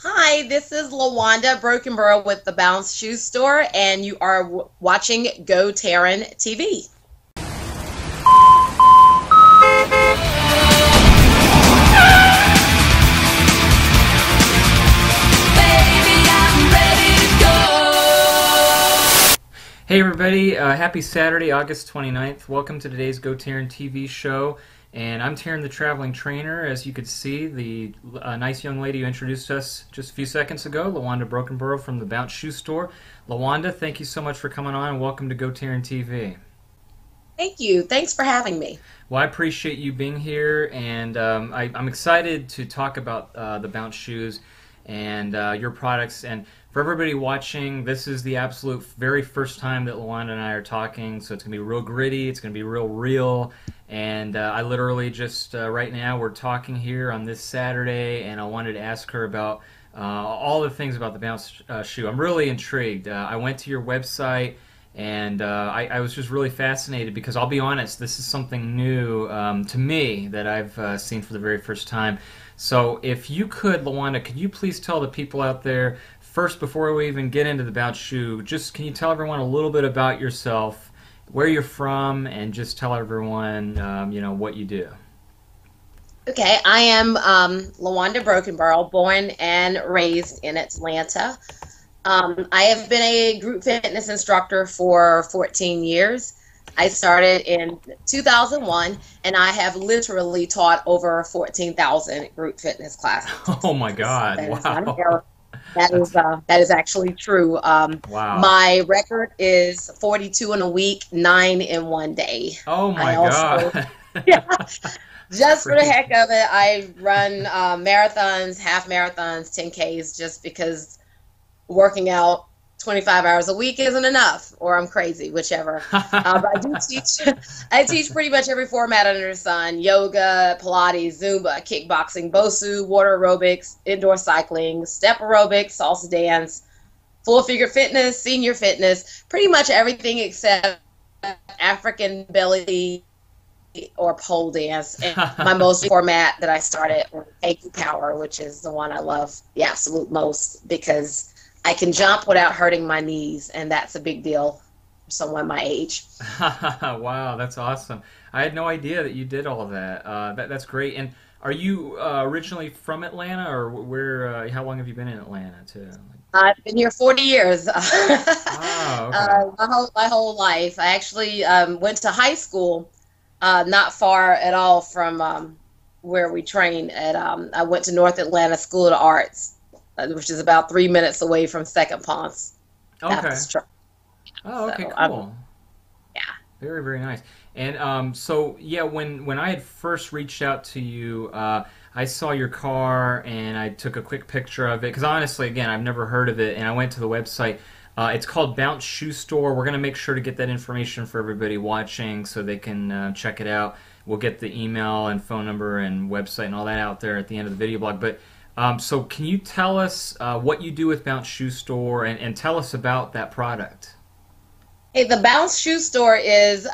Hi, this is Lawanda Brokenborough with the Bounce Shoe Store, and you are watching GoTarryn TV. Hey everybody, happy Saturday, August 29th. Welcome to today's GoTarryn TV show. And I'm Taryn the Traveling Trainer. As you could see, the nice young lady who introduced us just a few seconds ago, Lawanda Brokenborough from the Bounce Shoe Store. Lawanda, thank you so much for coming on and welcome to GoTarryn TV. Thank you. Thanks for having me. Well, I appreciate you being here, and I'm excited to talk about the Bounce shoes and your products. And for everybody watching, this is the absolute very first time that Lawanda and I are talking, so it's going to be real gritty, it's going to be real, and I literally just, right now, we're talking here on this Saturday, and I wanted to ask her about all the things about the Bounce shoe. I'm really intrigued. I went to your website, and I was just really fascinated because I'll be honest, this is something new to me that I've seen for the very first time. So if you could, Lawanda, could you please tell the people out there, first, before we even get into the Bounce shoe, just can you tell everyone a little bit about yourself, where you're from, and just tell everyone, what you do. Okay, I am Lawanda Brokenborough, born and raised in Atlanta. I have been a group fitness instructor for 14 years. I started in 2001, and I have literally taught over 14,000 group fitness classes. Oh my God! Wow. That is actually true. Wow. My record is 42 in a week, 9 in one day. Oh my God. Yeah, just for the heck of it, I run marathons, half marathons, 10Ks, just because working out 25 hours a week isn't enough, or I'm crazy, whichever. But I do teach. I teach pretty much every format under the sun: yoga, Pilates, Zumba, kickboxing, Bosu, water aerobics, indoor cycling, step aerobics, salsa dance, full figure fitness, senior fitness, pretty much everything except African belly or pole dance. And my most format that I started was Aiku Power, which is the one I love the absolute most because I can jump without hurting my knees, and that's a big deal for someone my age. Wow, that's awesome. I had no idea that you did all of that. That's great. And are you originally from Atlanta, or where? How long have you been in Atlanta, too? I've been here 40 years. Oh, okay. My whole life. I actually went to high school not far at all from where we train at. I went to North Atlanta School of the Arts, which is about 3 minutes away from Second Ponce. Okay. Oh, okay, so, cool. Yeah. Very, very nice. And so, yeah, when I had first reached out to you, I saw your car and I took a quick picture of it because honestly, again, I've never heard of it, and I went to the website. It's called Bounce Shoe Store. We're going to make sure to get that information for everybody watching so they can check it out. We'll get the email and phone number and website and all that out there at the end of the video blog. But so can you tell us what you do with Bounce Shoe Store and tell us about that product? Hey, the Bounce Shoe Store is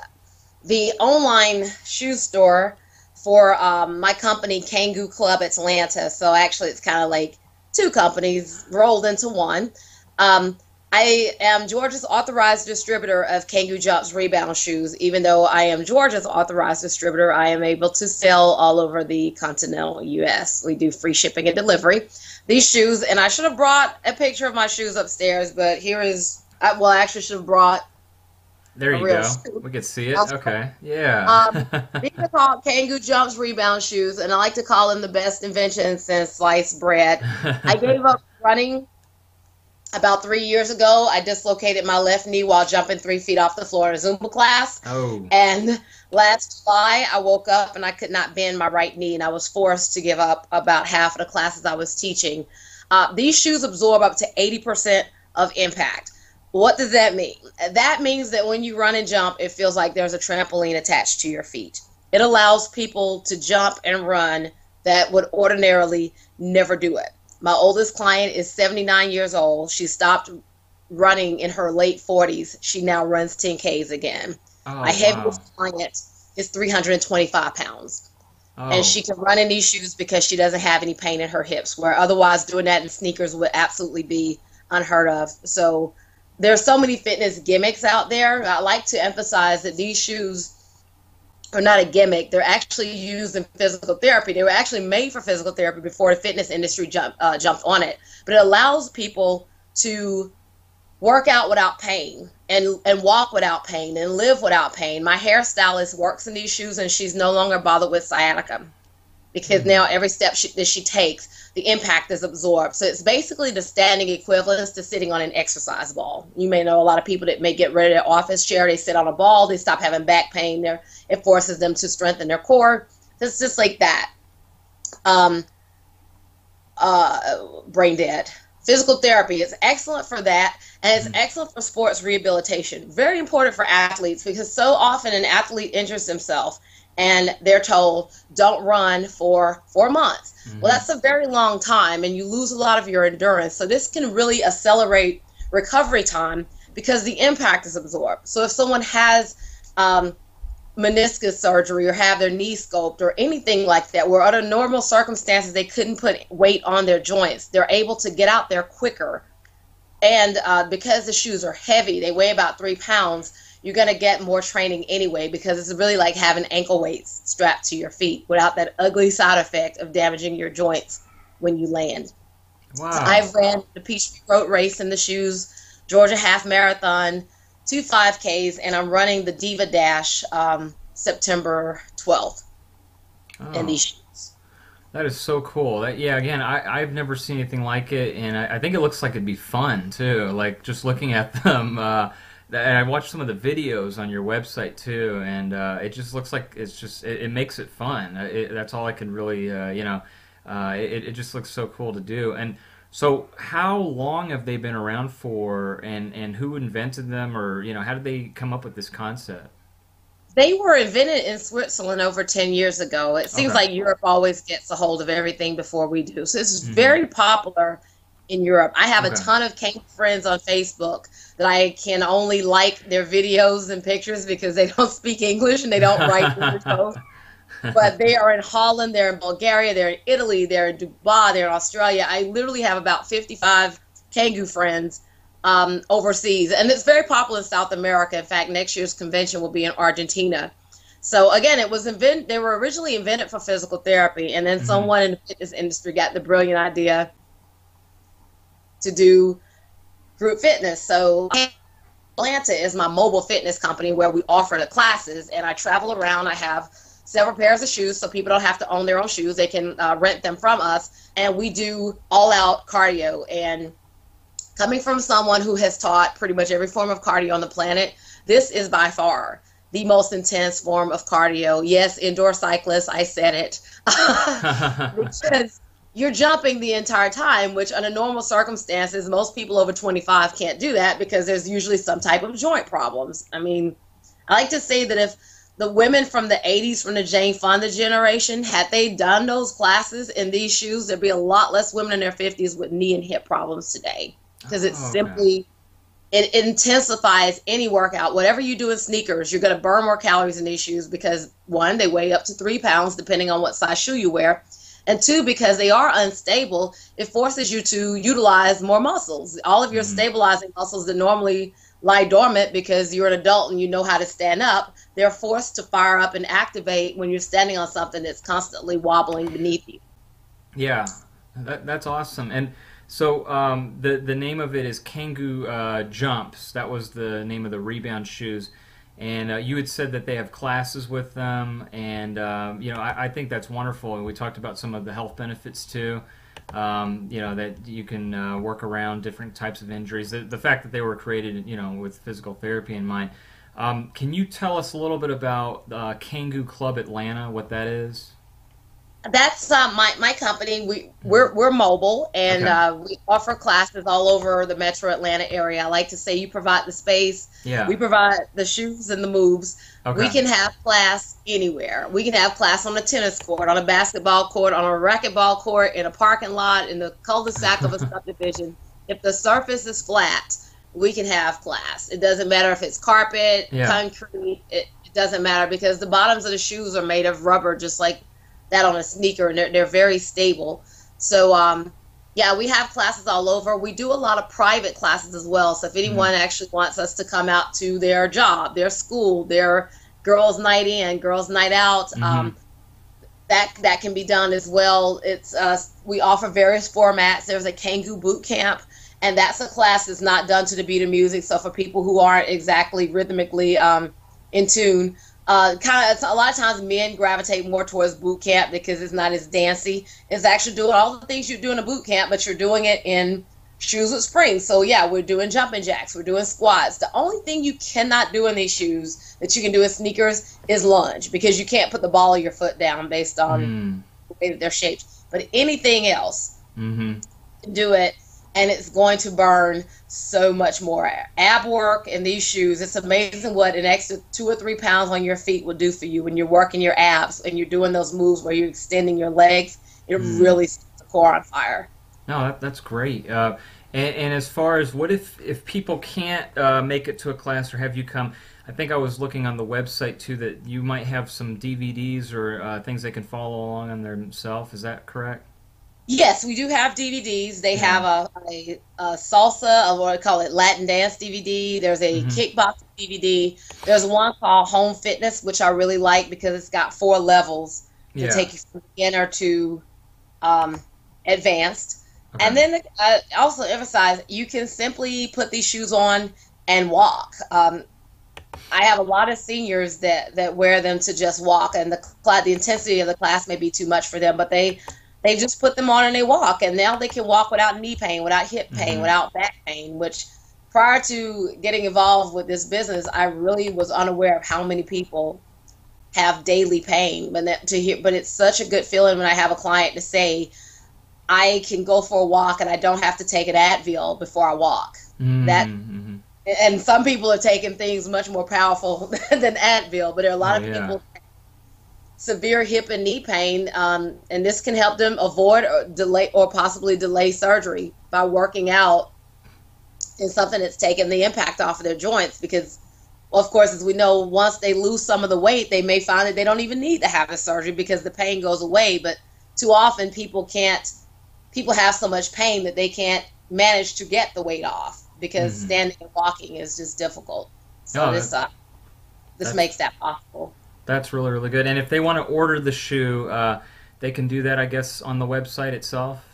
the online shoe store for my company, Kangoo Club Atlanta. So actually it's kind of like two companies rolled into one. I am Georgia's authorized distributor of Kangoo Jumps rebound shoes. Even though I am Georgia's authorized distributor, I am able to sell all over the continental U.S. We do free shipping and delivery. These shoes, and I should have brought a picture of my shoes upstairs, but here is, well, I actually should have brought There you go. shoe. We could see it. Okay. Yeah. These are called Kangoo Jumps rebound shoes, and I like to call them the best invention since sliced bread. I gave up running about 3 years ago. I dislocated my left knee while jumping 3 feet off the floor in a Zumba class. Oh. And last July, I woke up and I could not bend my right knee, and I was forced to give up about half of the classes I was teaching. These shoes absorb up to 80% of impact. What does that mean? That means that when you run and jump, it feels like there's a trampoline attached to your feet. It allows people to jump and run that would ordinarily never do it. My oldest client is 79 years old. She stopped running in her late 40s. She now runs 10Ks again. Oh, My heaviest client is 325 pounds. And Oh. she can run in these shoes because she doesn't have any pain in her hips, where otherwise doing that in sneakers would absolutely be unheard of. So there's so many fitness gimmicks out there. I like to emphasize that these shoes are not a gimmick. They're actually used in physical therapy. They were actually made for physical therapy before the fitness industry jumped on it. But it allows people to work out without pain and walk without pain and live without pain. My hairstylist works in these shoes, and she's no longer bothered with sciatica because now every step that she takes, the impact is absorbed. So it's basically the standing equivalent to sitting on an exercise ball. You may know a lot of people that may get rid of their office chair. They sit on a ball. They stop having back pain. It forces them to strengthen their core. It's just like that. Brain dead. Physical therapy is excellent for that, and it's excellent for sports rehabilitation. Very important for athletes because so often an athlete injures himself and they're told, don't run for 4 months. Well, that's a very long time, and you lose a lot of your endurance. So this can really accelerate recovery time because the impact is absorbed. So if someone has meniscus surgery or have their knee scoped or anything like that, where under normal circumstances they couldn't put weight on their joints, they're able to get out there quicker. And because the shoes are heavy, they weigh about 3 pounds, you're going to get more training anyway, because it's really like having ankle weights strapped to your feet without that ugly side effect of damaging your joints when you land. Wow. So I've ran the Peachtree Road Race in the shoes, Georgia Half Marathon, 2 5Ks, and I'm running the Diva Dash September 12th in these shoes. That is so cool. Yeah, again, I've never seen anything like it, and I think it looks like it'd be fun too. Like just looking at them, and I watched some of the videos on your website too, and it just looks like it makes it fun. That's all I can really, it just looks so cool to do. And so, how long have they been around for, and who invented them, or how did they come up with this concept? They were invented in Switzerland over 10 years ago. It seems Okay. like Europe always gets a hold of everything before we do. So this is very popular in Europe. I have a Okay. ton of kangaroo friends on Facebook that I can only like their videos and pictures because they don't speak English and they don't write English posts. But they are in Holland, they're in Bulgaria, they're in Italy, they're in Dubai, they're in Australia. I literally have about 55 kangaroo friends overseas, and it's very popular in South America. In fact, next year's convention will be in Argentina. So again, they were originally invented for physical therapy, and then someone in the fitness industry got the brilliant idea to do group fitness. So Atlanta is my mobile fitness company where we offer the classes, and I travel around. I have several pairs of shoes, so people don't have to own their own shoes. They can rent them from us, and we do all-out cardio. And coming from someone who has taught pretty much every form of cardio on the planet, this is by far the most intense form of cardio. Yes, indoor cyclists, I said it. Because you're jumping the entire time, which under normal circumstances, most people over 25 can't do that because there's usually some type of joint problems. I mean, I like to say that if the women from the 80s, from the Jane Fonda generation, had they done those classes in these shoes, there'd be a lot less women in their 50s with knee and hip problems today. Because it's simply, it intensifies any workout. Whatever you do in sneakers, you're going to burn more calories in these shoes because, one, they weigh up to 3 pounds depending on what size shoe you wear. And two, because they are unstable, it forces you to utilize more muscles. All of your stabilizing muscles that normally lie dormant because you're an adult and you know how to stand up, they're forced to fire up and activate when you're standing on something that's constantly wobbling beneath you. Yeah, that's awesome. And so the name of it is Kangoo Jumps. That was the name of the rebound shoes. And you had said that they have classes with them, and I think that's wonderful. And we talked about some of the health benefits too. That you can work around different types of injuries. The fact that they were created, with physical therapy in mind. Can you tell us a little bit about Kangoo Club Atlanta? What that is? That's my company. We're mobile, and we offer classes all over the metro Atlanta area. I like to say you provide the space. Yeah. We provide the shoes and the moves. Okay. We can have class anywhere. We can have class on a tennis court, on a basketball court, on a racquetball court, in a parking lot, in the cul-de-sac of a subdivision. If the surface is flat, we can have class. It doesn't matter if it's carpet, concrete. It doesn't matter because the bottoms of the shoes are made of rubber, just like that on a sneaker, and they're very stable. So yeah, we have classes all over. We do a lot of private classes as well. So if Mm-hmm. anyone actually wants us to come out to their job, their school, their girls' night in, girls' night out, Mm-hmm. that can be done as well. It's we offer various formats. There's a Kangoo boot camp, and that's a class that's not done to the beat of music. So for people who aren't exactly rhythmically in tune, kind of a lot of times men gravitate more towards boot camp because it's not as dancey. It's actually doing all the things you do in a boot camp, but you're doing it in shoes with springs. So yeah, we're doing jumping jacks, we're doing squats. The only thing you cannot do in these shoes that you can do in sneakers is lunge, because you can't put the ball of your foot down based on Mm-hmm. the way that they're shaped. But anything else, Mm-hmm. you can do it, and it's going to burn so much more ab work in these shoes. It's amazing what an extra 2 or 3 pounds on your feet will do for you when you're working your abs and you're doing those moves where you're extending your legs. It Mm. really sets the core on fire. No, that's great. And as far as what if people can't make it to a class or have you come, I think I was looking on the website too that you might have some DVDs or things they can follow along on themselves. Is that correct? Yes, we do have DVDs. They Yeah. have a salsa, or what I call it, Latin dance DVD. There's a Hmm. kickboxing DVD. There's one called Home Fitness, which I really like because it's got 4 levels to Yeah. take you from beginner to um, advanced. Okay. And then also emphasize you can simply put these shoes on and walk. I have a lot of seniors that wear them to just walk, and the intensity of the class may be too much for them, but they just put them on and they walk, and now they can walk without knee pain, without hip pain, Hmm. without back pain. Which prior to getting involved with this business, I really was unaware of how many people have daily pain. But it's such a good feeling when I have a client to say, I can go for a walk and I don't have to take an Advil before I walk. That Mm-hmm. and some people are taking things much more powerful than Advil, but there are a Oh lot of yeah. people severe hip and knee pain, and this can help them avoid or delay or possibly delay surgery by working out in something that's taking the impact off of their joints. Because, well, of course, as we know, once they lose some of the weight, they may find that they don't even need to have the surgery because the pain goes away. But too often, people have so much pain that they can't manage to get the weight off because Hmm. standing and walking is just difficult. So Oh, this that's makes that possible. that's really really good. And if they want to order the shoe, they can do that, I guess, on the website itself.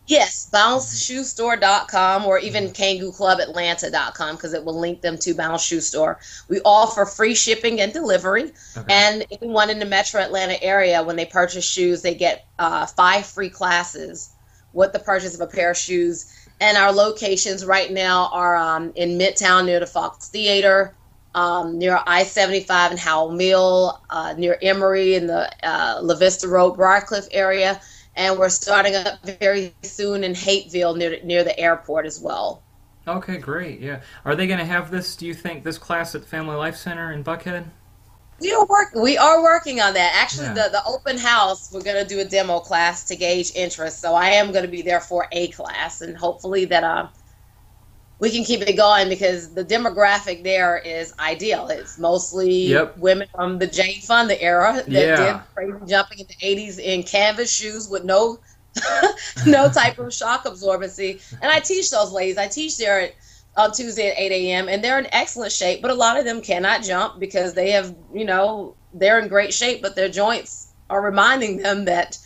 Yes, Hmm. bounceshoestore.com or Hmm. even kangooclubatlanta.com, because it will link them to Bounce Shoe Store. We offer free shipping and delivery, Okay. and anyone in the metro Atlanta area, when they purchase shoes, they get 5 free classes with the purchase of a pair of shoes. And our locations right now are in Midtown near the Fox Theater, near I-75 in Howell Mill, near Emory in the La Vista Road, Briarcliff area, and we're starting up very soon in Hateville near the airport as well. Okay, great. Yeah. Are they going to have this, do you think, this class at Family Life Center in Buckhead? We are working on that. Actually, Yeah. the open house, we're going to do a demo class to gauge interest. So I am going to be there for a class, and hopefully that we can keep it going because the demographic there is ideal. It's mostly Yep. women from the Jane Fonda era that did Yeah. crazy jumping in the 80s in canvas shoes with no no type of shock absorbency. And I teach those ladies. I teach there on Tuesday at 8 a.m. and they're in excellent shape, but a lot of them cannot jump because they have, they're in great shape, but their joints are reminding them that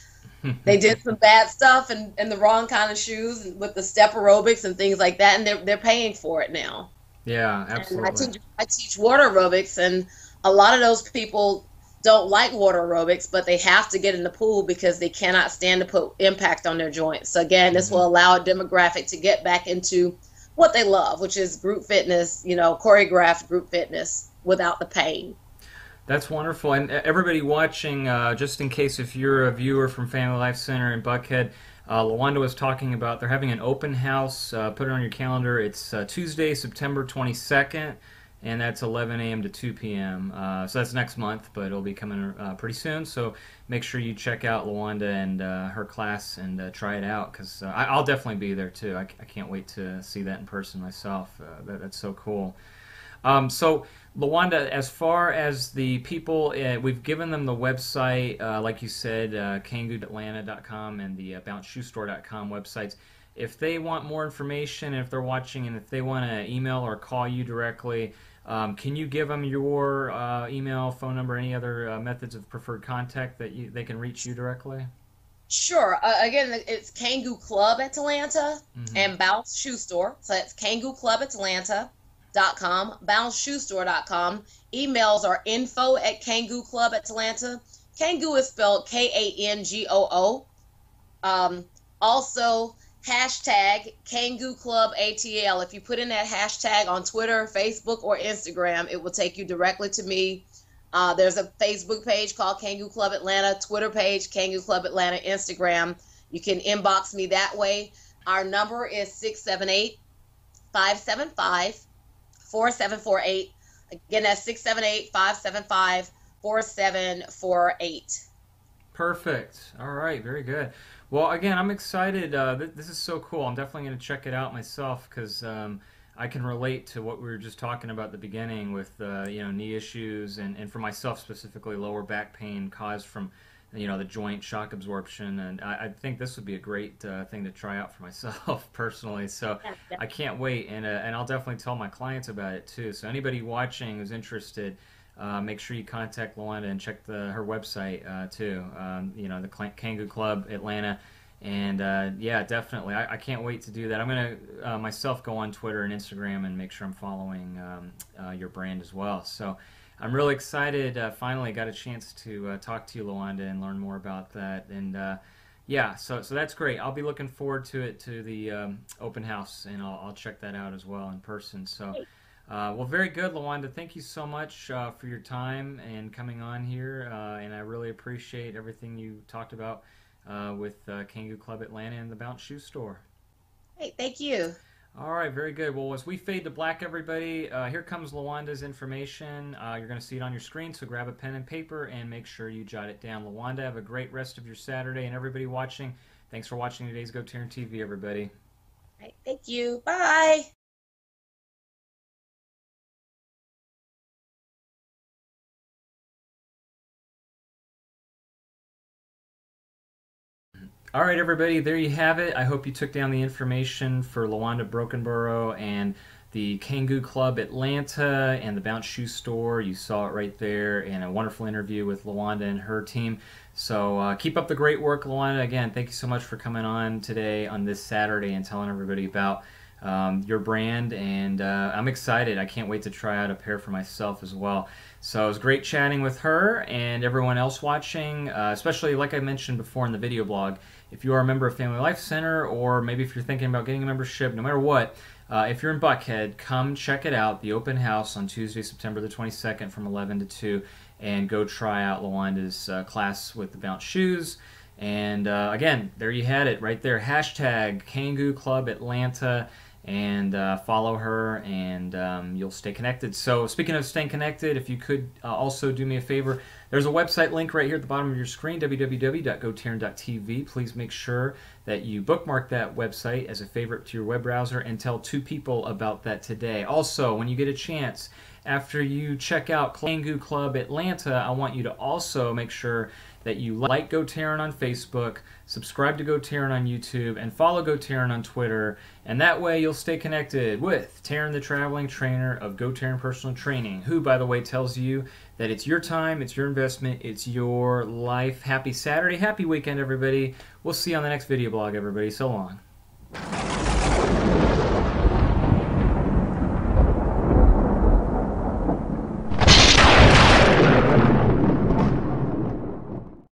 they did some bad stuff and the wrong kind of shoes and with the step aerobics and things like that, and they're paying for it now. Yeah, And absolutely. I teach water aerobics, and a lot of those people don't like water aerobics, but they have to get in the pool because they cannot stand to put impact on their joints. So again, this Hmm. will allow a demographic to get back into what they love, which is group fitness, choreographed group fitness without the pain. That's wonderful. And everybody watching, just in case if you're a viewer from Family Life Center in Buckhead, Lawanda was talking about they're having an open house. Put it on your calendar. It's Tuesday, September 22nd, and that's 11 a.m. to 2 p.m. So that's next month, but it'll be coming pretty soon. So make sure you check out Lawanda and her class and try it out because I'll definitely be there too. I can't wait to see that in person myself. That's so cool. So Lawanda, as far as the people, we've given them the website, like you said, kangooatlanta.com and the bounceshoestore.com websites. If they want more information, and if they're watching, and if they want to email or call you directly, can you give them your email, phone number, any other methods of preferred contact that they can reach you directly? Sure. Again, it's Kangoo Club Atlanta Hmm. and Bounce Shoe Store. So it's Kangoo Club Atlanta.com, bounceshoestore.com. Emails are info@Kangoo Club Atlanta. Kangoo is spelled Kangoo. Also, hashtag Kangoo Club ATL. If you put in that hashtag on Twitter, Facebook, or Instagram, it will take you directly to me. There's a Facebook page called Kangoo Club Atlanta, Twitter page, Kangoo Club Atlanta, Instagram. You can inbox me that way. Our number is 678-575-4748. Again, that's 678-575-4748. Perfect. All right, very good. Well, again, I'm excited. This is so cool. I'm definitely going to check it out myself because I can relate to what we were just talking about at the beginning with knee issues and for myself specifically lower back pain caused from the joint shock absorption, and I think this would be a great thing to try out for myself personally. So I can't wait, and I'll definitely tell my clients about it too. So anybody watching who's interested, make sure you contact Luanda and check her website too. The Kangoo Club Atlanta. And yeah, definitely. I can't wait to do that. I'm going to myself go on Twitter and Instagram and make sure I'm following your brand as well. So I'm really excited. Finally got a chance to talk to you, Luanda, and learn more about that. And yeah, so that's great. I'll be looking forward to it, to the open house, and I'll check that out as well in person. So. Well, very good, Luanda. Thank you so much for your time and coming on here, and I really appreciate everything you talked about with Kangoo Club Atlanta and the Bounce Shoe Store. Hey, thank you. All right, very good. Well, as we fade to black, everybody, here comes Luanda's information. You're going to see it on your screen, so grab a pen and paper and make sure you jot it down. Luanda, have a great rest of your Saturday, and everybody watching, thanks for watching today's GoTarryn TV, everybody. All right, thank you. Bye. All right, everybody, there you have it. I hope you took down the information for Luanda Brokenborough and the Kangoo Club Atlanta and the Bounce Shoe Store. You saw it right there, and a wonderful interview with Luanda and her team. So keep up the great work, Luanda. Again, thank you so much for coming on today on this Saturday and telling everybody about your brand, and I'm excited. I can't wait to try out a pair for myself as well. So it was great chatting with her and everyone else watching, especially like I mentioned before in the video blog. If you are a member of Family Life Center, or maybe if you're thinking about getting a membership, no matter what, if you're in Buckhead, come check it out, the open house on Tuesday, September the 22nd from 11 to 2, and go try out Luanda's class with the Bounce Shoes. And again, there you had it right there. Hashtag Kangoo Club Atlanta, and follow her, and you'll stay connected. So speaking of staying connected, if you could also do me a favor, there's a website link right here at the bottom of your screen, www.gotarryn.tv. Please make sure that you bookmark that website as a favorite to your web browser and tell 2 people about that today. Also, when you get a chance, after you check out Kangoo Club Atlanta, I want you to also make sure that you like GoTarryn on Facebook, subscribe to GoTarryn on YouTube, and follow GoTarryn on Twitter. And that way you'll stay connected with Taryn, the traveling trainer of GoTarryn Personal Training, who, by the way, tells you that it's your time, it's your investment, it's your life. Happy Saturday, happy weekend, everybody. We'll see you on the next video blog, everybody. So long.